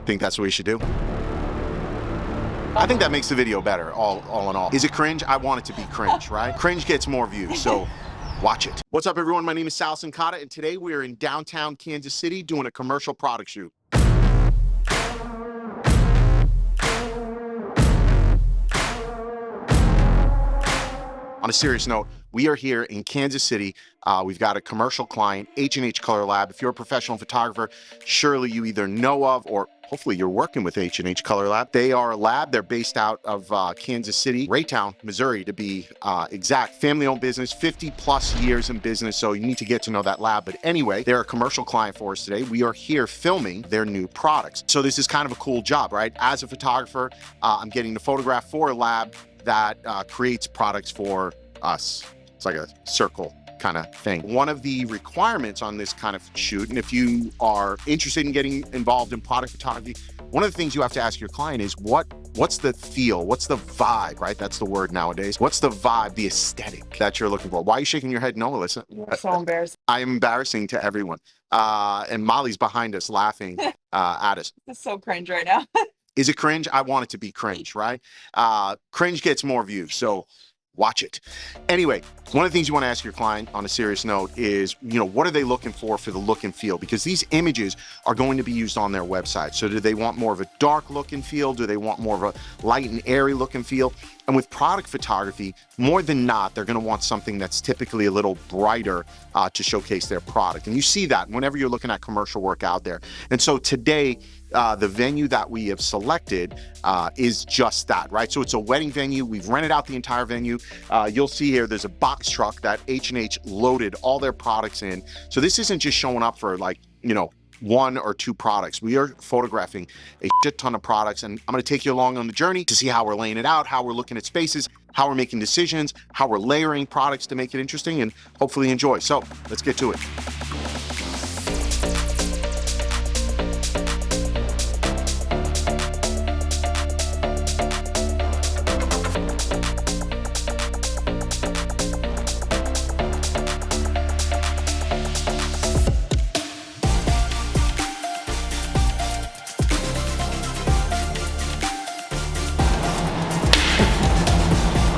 Think that's what we should do? I think that makes the video better, all in all. Is it cringe? I want it to be cringe, right? Cringe gets more views, so watch it. What's up, everyone? My name is Sal Sincata, and today we're in downtown Kansas City doing a commercial product shoot. On a serious note, we are here in Kansas City. We've got a commercial client, H&H Color Lab. If you're a professional photographer, surely you either know of or hopefully you're working with H&H Color Lab. They are a lab. They're based out of Kansas City, Raytown, Missouri, to be exact. Family-owned business, 50 plus years in business, so you need to get to know that lab. But anyway, they're a commercial client for us today. We are here filming their new products. So this is kind of a cool job, right? As a photographer, I'm getting to photograph for a lab that creates products for us. It's like a circle kind of thing. One of the requirements on this kind of shoot, and if you are interested in getting involved in product photography, one of the things you have to ask your client is what's the feel, what's the vibe, right? That's the word nowadays. What's the vibe, the aesthetic that you're looking for? Why are you shaking your head no, Alyssa? You're so embarrassing. I am embarrassing to everyone. And Molly's behind us laughing at us. It's so cringe right now. Is it cringe? I want it to be cringe, right? Cringe gets more views, so watch it. Anyway, one of the things you want to ask your client on a serious note is, what are they looking for the look and feel? Because these images are going to be used on their website. So do they want more of a dark look and feel? Do they want more of a light and airy look and feel? And with product photography, more than not, they're going to want something that's typically a little brighter to showcase their product. And you see that whenever you're looking at commercial work out there. And so today, the venue that we have selected is just that, right? So it's a wedding venue. We've rented out the entire venue. You'll see here, there's a box truck that H&H loaded all their products in. So this isn't just showing up for one or two products. We are photographing a shit ton of products, and I'm gonna take you along on the journey to see how we're laying it out, how we're looking at spaces, how we're making decisions, how we're layering products to make it interesting, and hopefully enjoy. So let's get to it.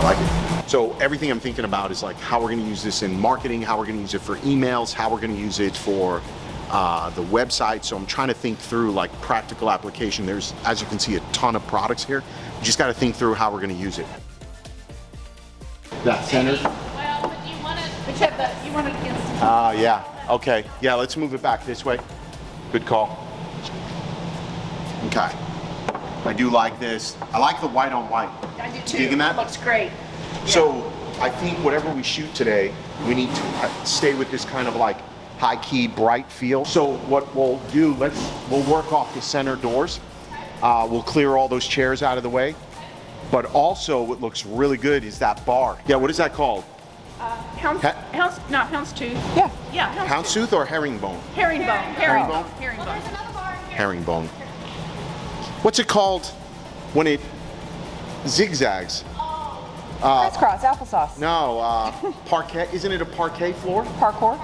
Like it. So everything I'm thinking about is like how we're going to use this in marketing, how we're going to use it for emails, how we're going to use it for the website. So I'm trying to think through like practical application. There's, as you can see, a ton of products here. You just got to think through how we're going to use it. That centered? Well, but you want it against. Yeah. Okay. Yeah, let's move it back this way. Good call. Okay. I do like this. I like the white on white. I do too. Digging that? Looks great. So I think whatever we shoot today, we need to stay with this kind of like high key, bright feel. So what we'll do, we'll work off the center doors. We'll clear all those chairs out of the way. But also what looks really good is that bar. Yeah, what is that called? Houndstooth. Yeah. Yeah, Houndstooth or herringbone? Herringbone. Herringbone? Herringbone. There's another bar here. Herringbone. What's it called when it zigzags? Crisscross, applesauce. No, parquet. Isn't it a parquet floor? Parkour.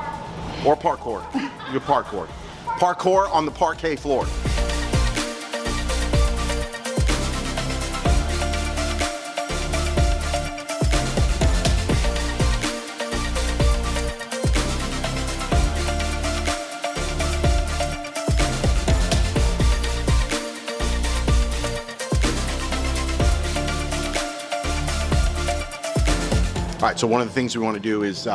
Or parkour. You're parkour. Parkour on the parquet floor. All right, so one of the things we want to do is,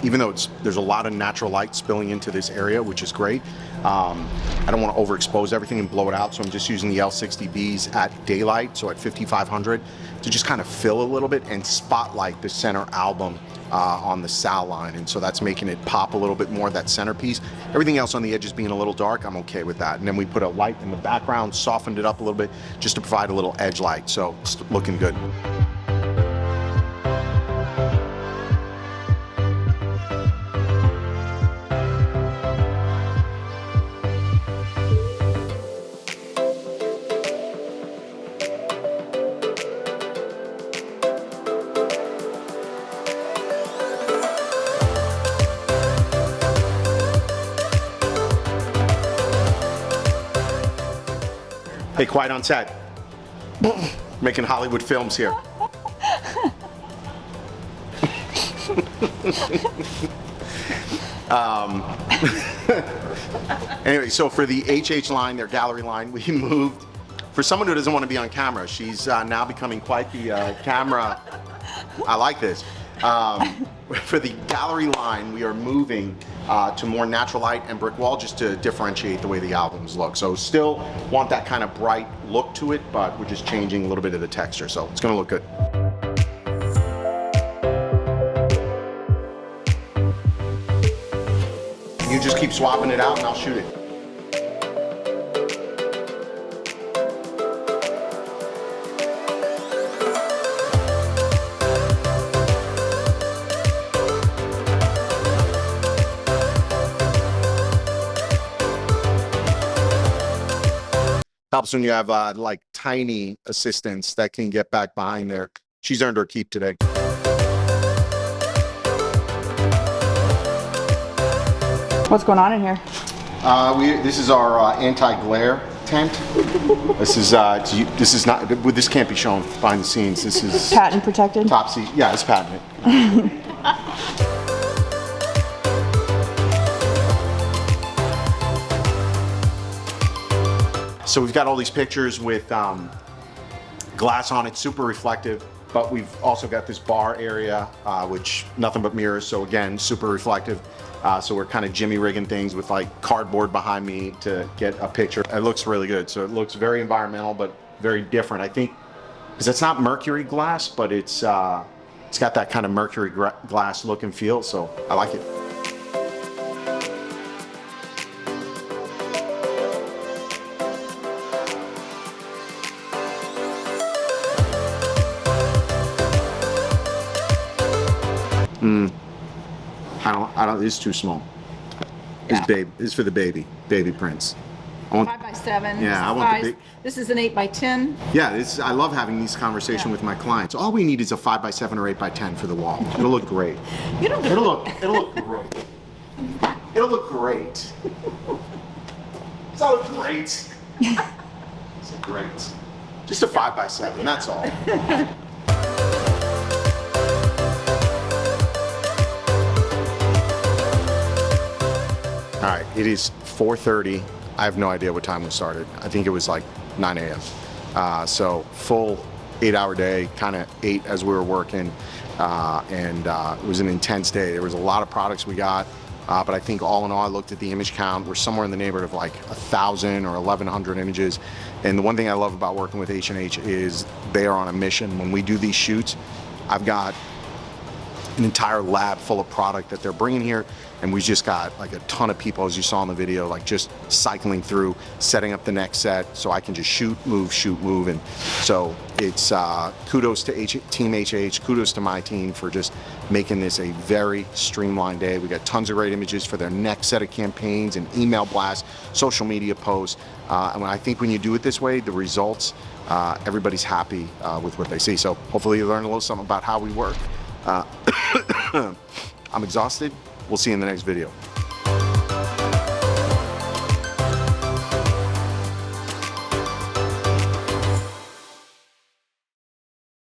even though there's a lot of natural light spilling into this area, which is great, I don't want to overexpose everything and blow it out, so I'm just using the L60Bs at daylight, so at 5500, to just kind of fill a little bit and spotlight the center album on the Sal line, and so that's making it pop a little bit more, that centerpiece. Everything else on the edges being a little dark, I'm okay with that. And then we put a light in the background, softened it up a little bit, just to provide a little edge light, so it's looking good. Hey, quiet on set. Making Hollywood films here. Anyway, so for the H&H line, their gallery line, we moved. For someone who doesn't want to be on camera, she's now becoming quite the camera. I like this. For the gallery line, we are moving to more natural light and brick wall just to differentiate the way the albums look. So still want that kind of bright look to it, but we're just changing a little bit of the texture. So it's gonna look good. You just keep swapping it out and I'll shoot it. Helps when you have like tiny assistants that can get back behind there. She's earned her keep today. What's going on in here? This is our anti-glare tent. This is not. This can't be shown behind the scenes. This is Patent protected? top secret. Yeah, it's patented. So we've got all these pictures with glass on it, super reflective, but we've also got this bar area, which nothing but mirrors, so again, super reflective. So we're kind of jimmy rigging things with like cardboard behind me to get a picture. It looks really good. So it looks very environmental, but very different. I think, because it's not mercury glass, but it's got that kind of mercury glass look and feel, so I like it. I don't, it's too small. Yeah. It's for the baby prince. I want, 5x7. Yeah, I want the big. This is an 8x10. Yeah, I love having these conversations with my clients. All we need is a 5x7 or 8x10 for the wall. It'll look great. It'll look great. It'll look great. Does that look great? It's great. Just a 5x7, that's all. All right, it is 4:30. I have no idea what time we started. I think it was like 9 a.m. So full 8-hour day, kind of ate as we were working, and it was an intense day. There was a lot of products we got, but I think all in all, I looked at the image count. We're somewhere in the neighborhood of like 1,000 or 1,100 images. And the one thing I love about working with H&H is they are on a mission. When we do these shoots, I've got an entire lab full of product that they're bringing here, and we just got like a ton of people, as you saw in the video, like just cycling through, setting up the next set, so I can just shoot, move, and so it's kudos to Team H&H, kudos to my team for just making this a very streamlined day. We got tons of great images for their next set of campaigns and email blasts, social media posts, and I think when you do it this way, the results, everybody's happy with what they see. So hopefully you learn a little something about how we work. I'm exhausted. We'll see you in the next video.